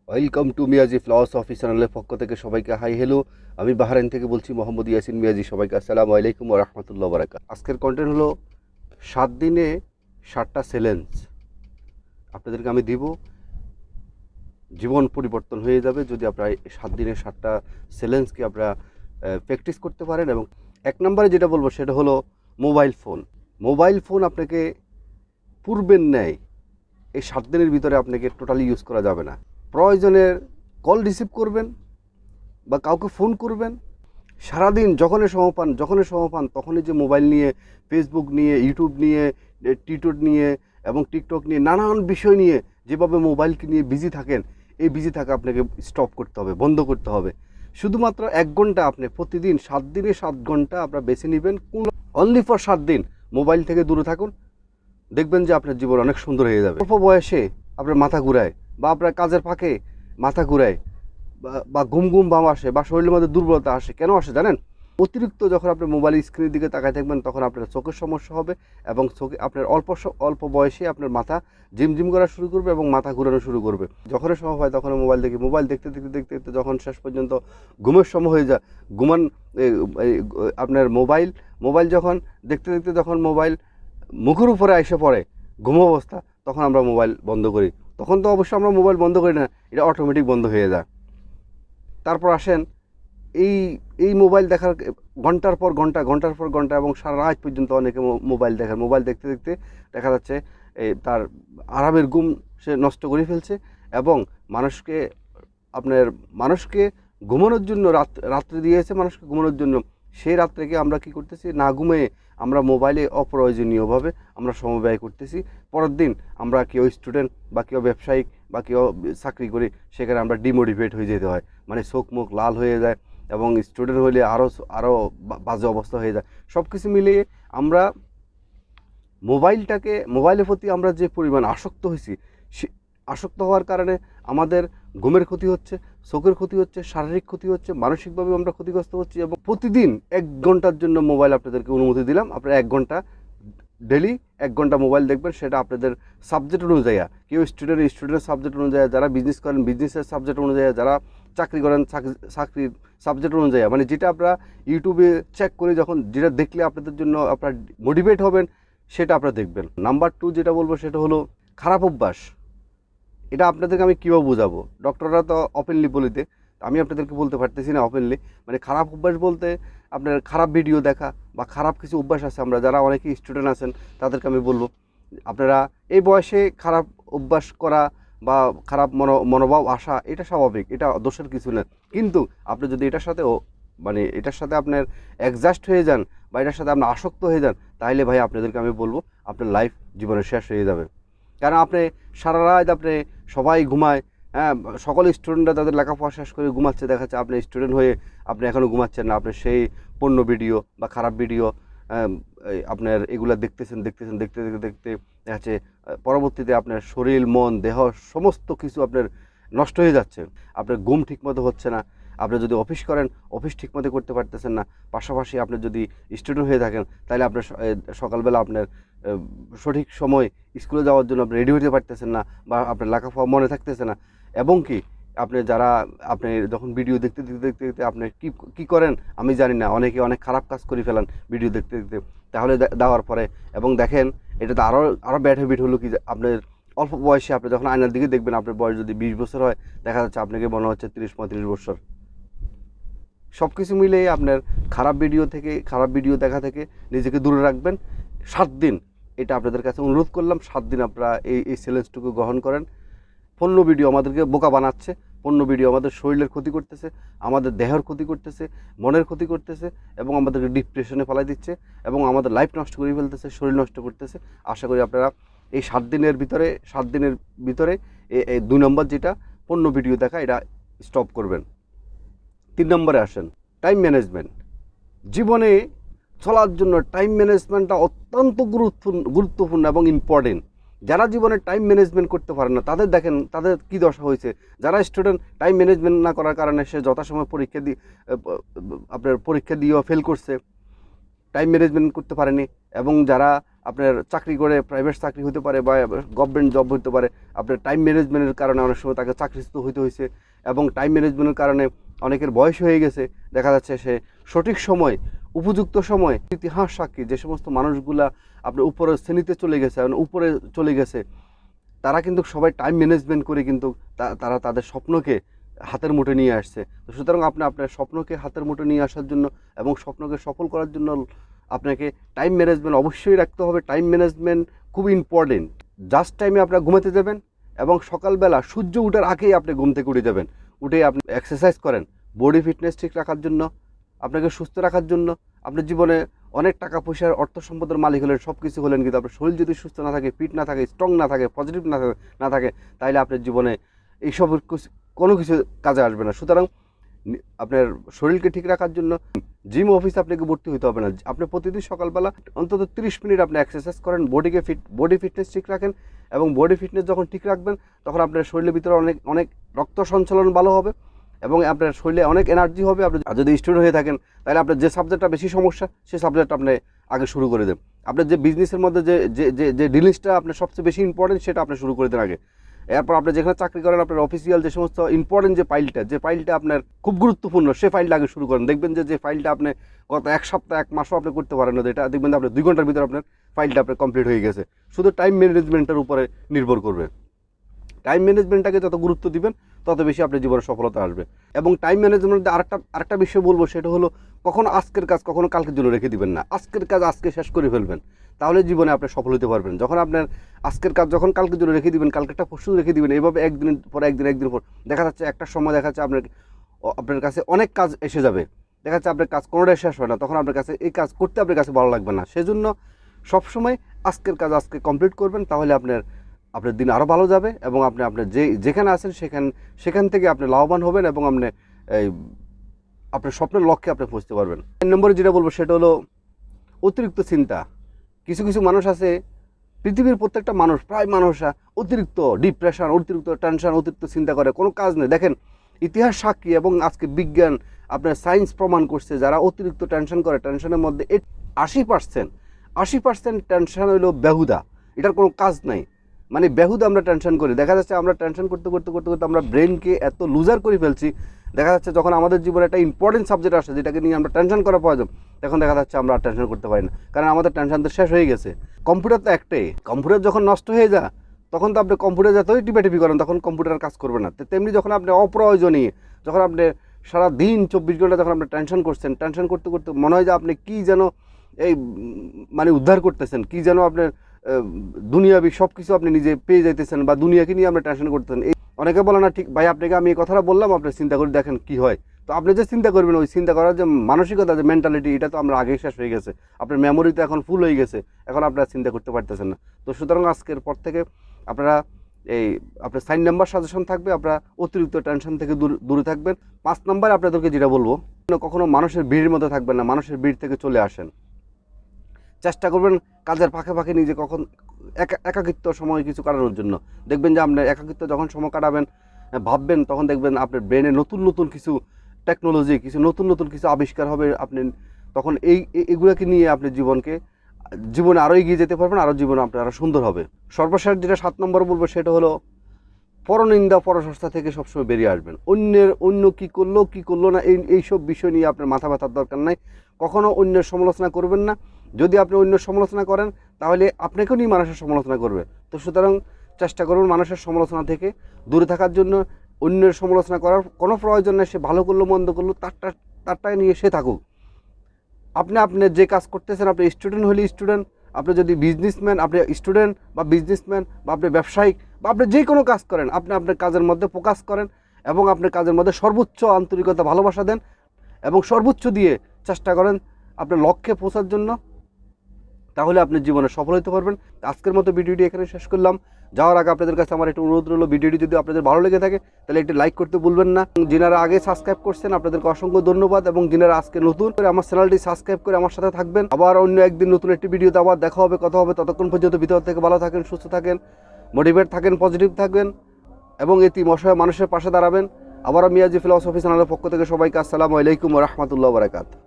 Welcome to Miyaji philosophy চ্যানেলের পক্ষ থেকে সবাইকে হাই হ্যালো। আমি বাহরাইন থেকে বলছি মোহাম্মদ ইয়াসিন মিয়াজি। সবাইকে আসসালামু আলাইকুম ওয়া রাহমাতুল্লাহি ওয়া বারাকাতুহু। আজকের কন্টেন্ট হলো 7 দিনে 7টা চ্যালেঞ্জ আপনাদেরকে আমি দিব। জীবন পরিবর্তন হয়ে যাবে যদি আপনারা এই 7 দিনে 7টা চ্যালেঞ্জকে আপনারা প্র্যাকটিস করতে পারেন। এবং এক নম্বরে যেটা বলবো সেটা হলো মোবাইল ফোন। মোবাইল ফোন আপনাকে পূর্বের ন্যায় এই 7 দিনের ভিতরে আপনাকে টোটালি ইউজ করা যাবে না। প্রয়োজনের কল রিসিভ করবেন বা কাউকে ফোন করবেন। সারাদিন যখনই সময় পান তখনই যে মোবাইল নিয়ে, ফেসবুক নিয়ে, ইউটিউব নিয়ে, টিকটক নিয়ে এবং টিকটক নিয়ে নানান বিষয় নিয়ে যেভাবে মোবাইলকে নিয়ে বিজি থাকেন, এই বিজি থাকা আপনাকে স্টপ করতে হবে, বন্ধ করতে হবে। শুধুমাত্র 1 ঘন্টা আপনি প্রতিদিন 7 দিনে 7 ঘন্টা আপনারা বেছে নেবেন। অনলি ফর 7 দিন মোবাইল থেকে দূরে থাকুন। দেখবেন যে আপনার জীবন অনেক সুন্দর হয়ে যাবে। অল্প বয়সে আপনার মাথা ঘুরায় বা আপনার কাজের ফাঁকে মাথা ঘুরায় বা ঘুম ভাব আসে বা শরীরের মধ্যে দুর্বলতা আসে, কেন আসে জানেন? অতিরিক্ত যখন আপনি মোবাইল স্ক্রিনের দিকে তাকায় থাকবেন তখন আপনার চোখের সমস্যা হবে এবং চোখে আপনার অল্প বয়সে আপনার মাথা ঝিমঝিম করা শুরু করবে এবং মাথা ঘুরানো শুরু করবে। যখনই সময় হয় তখন মোবাইল দেখতে দেখতে দেখতে দেখতে যখন শেষ পর্যন্ত ঘুমের সময় হয়ে যায়, ঘুমান আপনার মোবাইল যখন দেখতে দেখতে যখন মোবাইল মুখের উপরে এসে পড়ে ঘুম অবস্থা, তখন আমরা মোবাইল বন্ধ করি। তখন তো অবশ্যই আমরা মোবাইল বন্ধ করি না, এটা অটোমেটিক বন্ধ হয়ে যায়। তারপর আসেন এই এই মোবাইল দেখার ঘন্টার পর ঘন্টা এবং সারা রাত পর্যন্ত অনেকে মোবাইল দেখতে দেখতে দেখা যাচ্ছে তার আরামের ঘুম সে নষ্ট করে ফেলছে এবং মানুষকে ঘুমানোর জন্য রাত্রে দিয়েছে মানুষকে ঘুমানোর জন্য। সেই রাত্রেকে আমরা কি করতেছি, না ঘুমিয়ে আমরা মোবাইলে অপ্রয়োজনীয়ভাবে আমরা সময় ব্যয় করতেছি। পরের দিন আমরা কেউ স্টুডেন্ট বা কেউ ব্যবসায়িক বা কেউ চাকরি করি, সেখানে আমরা ডিমোটিভেট হয়ে যেতে হয়, মানে চোখ মুখ লাল হয়ে যায় এবং স্টুডেন্ট হলে আরও বাজে অবস্থা হয়ে যায়। সব কিছু মিলিয়ে আমরা মোবাইলের প্রতি আমরা যে পরিমাণ আসক্ত হয়েছি, সে আসক্ত হওয়ার কারণে আমাদের ঘুমের ক্ষতি হচ্ছে, চোখের ক্ষতি হচ্ছে, শারীরিক ক্ষতি হচ্ছে, মানসিকভাবে আমরা ক্ষতিগ্রস্ত হচ্ছি। এবং প্রতিদিন 1 ঘন্টার জন্য মোবাইল আপনাদেরকে অনুমতি দিলাম। আপনারা 1 ঘন্টা ডেলি 1 ঘন্টা মোবাইল দেখবেন। সেটা আপনাদের সাবজেক্ট অনুযায়ী, কেউ স্টুডেন্টের সাবজেক্ট অনুযায়ী, যারা বিজনেস করেন বিজনেসের সাবজেক্ট অনুযায়ী, যারা চাকরি করেন চাকরির সাবজেক্ট অনুযায়ী, মানে যেটা আপনারা ইউটিউবে চেক করে যখন যেটা দেখলে আপনাদের জন্য আপনারা মোটিভেট হবেন সেটা আপনারা দেখবেন। নাম্বার 2 যেটা বলবো সেটা হলো খারাপ অভ্যাস। এটা আপনাদেরকে আমি কীভাবে বোঝাবো? ডক্টররা তো ওপেনলি বলে দেয়, আমি আপনাদেরকে বলতে পারতেছি না ওপেনলি। মানে খারাপ অভ্যাস বলতে আপনার খারাপ ভিডিও দেখা বা খারাপ কিছু অভ্যাস আছে। আমরা যারা অনেকেই স্টুডেন্ট আছেন তাদেরকে আমি বলবো, আপনারা এই বয়সে খারাপ অভ্যাস করা বা খারাপ মনোভাব আসা এটা স্বাভাবিক, এটা দোষের কিছু না। কিন্তু আপনি যদি এটার সাথে আপনার অ্যাডজাস্ট হয়ে যান বা এটার সাথে আপনি আসক্ত হয়ে যান, তাহলে ভাই আপনাদেরকে আমি বলবো আপনার লাইফ জীবনে শেষ হয়ে যাবে। কারণ আপনি সারা রাত সবাই ঘুমায়, হ্যাঁ, সকল স্টুডেন্টরা তাদের লেখাপড়া শেষ করে ঘুমাচ্ছে, দেখাচ্ছে আপনি স্টুডেন্ট হয়ে আপনি এখনও ঘুমাচ্ছেন না। আপনি সেই পণ্য ভিডিও বা খারাপ ভিডিও আপনার এগুলো দেখতে দেখতে দেখা যাচ্ছে পরবর্তীতে আপনার শরীর, মন, দেহ সমস্ত কিছু আপনার নষ্ট হয়ে যাচ্ছে। আপনার ঘুম ঠিকমতো হচ্ছে না। আপনি যদি অফিস করেন, অফিস ঠিকমতো করতে পারতেছেন না। পাশাপাশি আপনি যদি স্টুডেন্ট হয়ে থাকেন, তাহলে আপনার সকালবেলা আপনার সঠিক সময় স্কুলে যাওয়ার জন্য আপনি রেডি হতে পারতেছেন না বা আপনার লেখাপড়া মনে থাকতেছে না। এবং কি আপনি যখন ভিডিও দেখতে আপনি কী করেন আমি জানি না, অনেকে অনেক খারাপ কাজ করে ফেলান ভিডিও দেখতে দেখতে। তাহলে দেওয়ার পরে এবং দেখেন এটাতে আরও ব্যাড হ্যাবিট হলো কি, আপনার অল্প বয়সে আপনি যখন আয়নার দিকে দেখবেন, আপনার বয়স যদি 20 বছর হয়, দেখা যাচ্ছে আপনাকে মনে হচ্ছে 30-35 বছর। সব কিছু মিলিয়ে আপনার খারাপ ভিডিও দেখা থেকে নিজেকে দূরে রাখবেন 7 দিন। এটা আপনাদের কাছে অনুরোধ করলাম। 7 দিন আপনারা এই চ্যালেঞ্জটুকু গ্রহণ করেন। পণ্য ভিডিও আমাদেরকে বোকা বানাচ্ছে, পণ্য ভিডিও আমাদের শরীরের ক্ষতি করতেছে, আমাদের দেহের ক্ষতি করতেছে, মনের ক্ষতি করতেছে এবং আমাদেরকে ডিপ্রেশনে ফেলাই দিচ্ছে এবং আমাদের লাইফ নষ্ট করে ফেলতেছে, শরীর নষ্ট করতেছে। আশা করি আপনারা এই 7 দিনের ভিতরে এই 2 নম্বর যেটা পণ্য ভিডিও দেখা, এটা স্টপ করবেন। 3 নম্বরে আসেন টাইম ম্যানেজমেন্ট। জীবনে চলার জন্য টাইম ম্যানেজমেন্টটা অত্যন্ত গুরুত্বপূর্ণ এবং ইম্পর্টেন্ট। যারা জীবনে টাইম ম্যানেজমেন্ট করতে পারে না, তাদের কী দশা হয়েছে। যারা স্টুডেন্ট টাইম ম্যানেজমেন্ট না করার কারণে সে যথাসময় পরীক্ষা দিয়েও ফেল করছে, টাইম ম্যানেজমেন্ট করতে পারেনি এবং যারা আপনার চাকরি করে প্রাইভেট চাকরি হতে পারে বা গভর্নমেন্ট জব হতে পারে, আপনার টাইম ম্যানেজমেন্টের কারণে অনেক সময় তাকে চাকরিচ্যুত হইতে হয়েছে, এবং টাইম ম্যানেজমেন্টের কারণে অনেকের বয়স হয়ে গেছে, দেখা যাচ্ছে সে সঠিক সময় উপযুক্ত সময় ইতিহাস সাক্ষী যে সমস্ত মানুষগুলা আপনার উপরের শ্রেণীতে চলে গেছে, উপরে চলে গেছে, তারা কিন্তু সবাই টাইম ম্যানেজমেন্ট করে কিন্তু তারা তাদের স্বপ্নকে হাতের মুঠে নিয়ে আসছে। তো সুতরাং আপনি আপনার স্বপ্নকে হাতের মুঠে নিয়ে আসার জন্য এবং স্বপ্নকে সফল করার জন্য আপনাকে টাইম ম্যানেজমেন্ট অবশ্যই রাখতে হবে। টাইম ম্যানেজমেন্ট খুব ইম্পর্টেন্ট। জাস্ট টাইমে আপনার ঘুমাতে যাবেন এবং সকালবেলা সূর্য ওঠার আগেই আপনি ঘুম থেকে উঠে যাবেন, উঠে আপনি এক্সারসাইজ করেন বডি ফিটনেস ঠিক রাখার জন্য, আপনাকে সুস্থ রাখার জন্য। আপনার জীবনে অনেক টাকা পয়সার অর্থ সম্পদের মালিক হলেন, সব কিছু হলেন, কিন্তু আপনার শরীর যদি সুস্থ না থাকে, ফিট না থাকে, স্ট্রং না থাকে, পজিটিভ না থাকে, তাহলে আপনার জীবনে এইসব কোনো কিছু কাজে আসবে না। সুতরাং আপনার শরীরকে ঠিক রাখার জন্য জিম অফিসে আপনাকে ভর্তি হতে হবে না, আপনি প্রতিদিন সকালবেলা অন্তত 30 মিনিট আপনি এক্সারসাইজ করেন, বডি ফিটনেস ঠিক রাখেন, এবং বডি ফিটনেস যখন ঠিক রাখবেন তখন আপনার শরীরের ভিতরে অনেক রক্ত সঞ্চালন ভালো হবে এবং আপনার শরীরে অনেক এনার্জি হবে। আপনি যদি স্টুডেন্ট হয়ে থাকেন তাহলে আপনার যে সাবজেক্টটা বেশি সমস্যা সেই সাবজেক্টটা আপনি আগে শুরু করে দেন। আপনার যে বিজনেসের মধ্যে যে ডিলিংসটা আপনার সবচেয়ে বেশি ইম্পর্টেন্ট সেটা আপনি শুরু করে দেন আগে। এরপর আপনি যেখানে চাকরি করেন আপনার অফিসিয়াল যে সমস্ত ইম্পর্টেন্ট যে ফাইলটা আপনার খুব গুরুত্বপূর্ণ সেই ফাইলটা আগে শুরু করেন। দেখবেন যে ফাইলটা আপনি গত এক সপ্তাহ 1 মাসও আপনি করতে পারেন না, এটা দেখবেন আপনি 2 ঘন্টার ভিতরে আপনার ফাইলটা আপনার কমপ্লিট হয়ে গেছে। শুধু টাইম ম্যানেজমেন্টের উপরে নির্ভর করবে। টাইম ম্যানেজমেন্টটাকে যত গুরুত্ব দিবেন তত বেশি আপনার জীবনে সফলতা আসবে। এবং টাইম ম্যানেজমেন্টে আরেকটা বিষয় বলবো, সেটা হলো কখনো আজকের কাজ কখনো কালকের জন্য রেখে দিবেন না। আজকের কাজ আজকে শেষ করে ফেলবেন, তাহলে জীবনে আপনি সফল হতে পারবেন। যখন আপনার আজকের কাজ যখন কালকের জন্য রেখে দিবেন, কালকেরটা পরশু রেখে দিবেন, এইভাবে একদিন পর দেখা যাচ্ছে একটা সময় দেখা যাচ্ছে আপনার কাছে অনেক কাজ এসে যাবে, দেখা যাচ্ছে আপনার কাজ কোনোটাই শেষ হয় না, তখন আপনার কাছে এই কাজ করতে আপনার কাছে ভালো লাগবে না। সেজন্য সবসময় আজকের কাজ আজকে কমপ্লিট করবেন, তাহলে আপনার দিন আরও ভালো যাবে এবং আপনার যেখানে আছেন সেখান থেকে আপনি লাভবান হবেন এবং আপনার স্বপ্নের লক্ষ্যে আপনি পৌঁছতে পারবেন। 3 নম্বরে যেটা বলবো সেটা হলো অতিরিক্ত চিন্তা। কিছু মানুষ আছে, পৃথিবীর প্রত্যেকটা মানুষ, প্রায় মানুষরা অতিরিক্ত ডিপ্রেশন, অতিরিক্ত টেনশন, অতিরিক্ত চিন্তা করে, কোনো কাজ নেই। দেখেন ইতিহাস সাক্ষী এবং আজকে বিজ্ঞান আপনার সায়েন্স প্রমাণ করছে, যারা অতিরিক্ত টেনশন করে, টেনশনের মধ্যে 80% টেনশন হইলো বেহুদা, এটার কোনো কাজ নাই। মানে বেহুদা আমরা টেনশন করি। দেখা যাচ্ছে আমরা টেনশন করতে আমরা ব্রেনকে এত লুজার করে ফেলছি, দেখা যাচ্ছে যখন আমাদের জীবনে একটা ইম্পর্টেন্ট সাবজেক্ট আসে যেটাকে নিয়ে আমরা টেনশন করা প্রয়োজন, তখন দেখা যাচ্ছে আমরা আর টেনশন করতে পারি না, কারণ আমাদের টেনশন তো শেষ হয়ে গেছে। কম্পিউটার তো একটাই, কম্পিউটার যখন নষ্ট হয়ে যায় তখন তো আপনি কম্পিউটার যতই টিপি করেন তখন কম্পিউটার কাজ করবে না। তেমনি যখন আপনি অপ্রয়োজনীয়, যখন আপনি সারাদিন 24 ঘন্টা যখন আপনি টেনশন করতে মনে হয় যে আপনি কী যেন মানে উদ্ধার করতেছেন, কী যেন আপনার দুনিয়াবি সব কিছু আপনি নিজে পেয়ে যাইতেছেন বা দুনিয়াকে নিয়ে আপনি টেনশন করতেছেন। অনেকে বলে না, ঠিক ভাই আপনাকে আমি এই কথাটা বললাম, আপনি চিন্তা করে দেখেন কি হয়। তো আপনি যে চিন্তা করবেন, ওই চিন্তা করার যে মানসিকতা, যে মেন্টালিটি, এটা তো আমরা আগেই শেষ হয়ে গেছে। আপনার মেমোরি তো এখন ফুল হয়ে গেছে, এখন আপনারা চিন্তা করতে পারতেছেন না। তো সুতরাং আজকের পর থেকে আপনারা আপনার 4 নাম্বার সাজেশন থাকবে, আপনারা অতিরিক্ত টেনশন থেকে দূরে থাকবেন। 5 নাম্বার আপনাদেরকে যেটা বলবো, কখনো মানুষের ভিড়ের মধ্যে থাকবেন না, মানুষের ভিড় থেকে চলে আসেন। চেষ্টা করবেন কাজের ফাঁকে নিজে কখন একাকিত্ব সময় কিছু কাটানোর জন্য। দেখবেন যে আপনার একাকিত্ব যখন সময় কাটাবেন, ভাববেন, তখন দেখবেন আপনার ব্রেনে নতুন কিছু টেকনোলজি, নতুন কিছু আবিষ্কার হবে। আপনি তখন এইগুলোকে নিয়ে আপনি জীবনে আরও এগিয়ে যেতে পারবেন, আরও জীবন আপনার আরও সুন্দর হবে। সর্বশেষ যেটা 7 নম্বর বলবো সেটা হলো পরনিন্দা পরচর্চা থেকে সবসময় বেরিয়ে আসবেন। অন্য কী করলো না এইসব বিষয় নিয়ে আপনার মাথা ব্যথার দরকার নাই। কখনও অন্যের সমালোচনা করবেন না। যদি আপনি অন্যের সমালোচনা করেন তাহলে আপনাকেও নিয়ে মানুষের সমালোচনা করবে। তো সুতরাং চেষ্টা করুন মানুষের সমালোচনা থেকে দূরে থাকার জন্য। অন্যের সমালোচনা করার কোনো প্রয়োজন নেই, সে ভালো করলো মন্দ করলো তারটাই নিয়ে সে থাকুক। আপনি যে কাজ করতেছেন, আপনি স্টুডেন্ট হলে স্টুডেন্ট, আপনি যদি বিজনেসম্যান, আপনি স্টুডেন্ট বা বিজনেসম্যান বা আপনি ব্যবসায়িক বা আপনি যে কোনো কাজ করেন, আপনি আপনার কাজের মধ্যে ফোকাস করেন এবং আপনার কাজের মধ্যে সর্বোচ্চ আন্তরিকতা, ভালোবাসা দেন এবং সর্বোচ্চ দিয়ে চেষ্টা করেন আপনার লক্ষ্যে পৌঁছার জন্য, তাহলে আপনি জীবনে সফল হতে পারবেন। আজকের মতো ভিডিওটি এখানে শেষ করলাম। যাওয়ার আগে আপনাদের কাছে আমার একটু অনুরোধ রইল, ভিডিওটি যদি আপনাদের ভালো লেগে থাকে তাহলে একটু লাইক করতে ভুলবেন না। যিনারা আগে সাবস্ক্রাইব করছেন আপনাদেরকে অসংখ্য ধন্যবাদ, এবং যিনারা আজকে নতুন করে আমার চ্যানেলটি সাবস্ক্রাইব করে আমার সাথে থাকবেন। আবার অন্য একদিন নতুন একটি ভিডিওতে আবার দেখা হবে, কথা হবে। ততক্ষণ পর্যন্ত ভিতর থেকে ভালো থাকেন, সুস্থ থাকেন, মোটিভেট থাকেন, পজিটিভ থাকবেন এবং এতিম অসহায় মানুষের পাশে দাঁড়াবেন। আবারও মিয়াজি ফিলসফি চ্যানেলের পক্ষ থেকে সবাইকে আসসালামু আলাইকুম ওয়া রাহমাতুল্লাহি ওয়া বারাকাতুহু।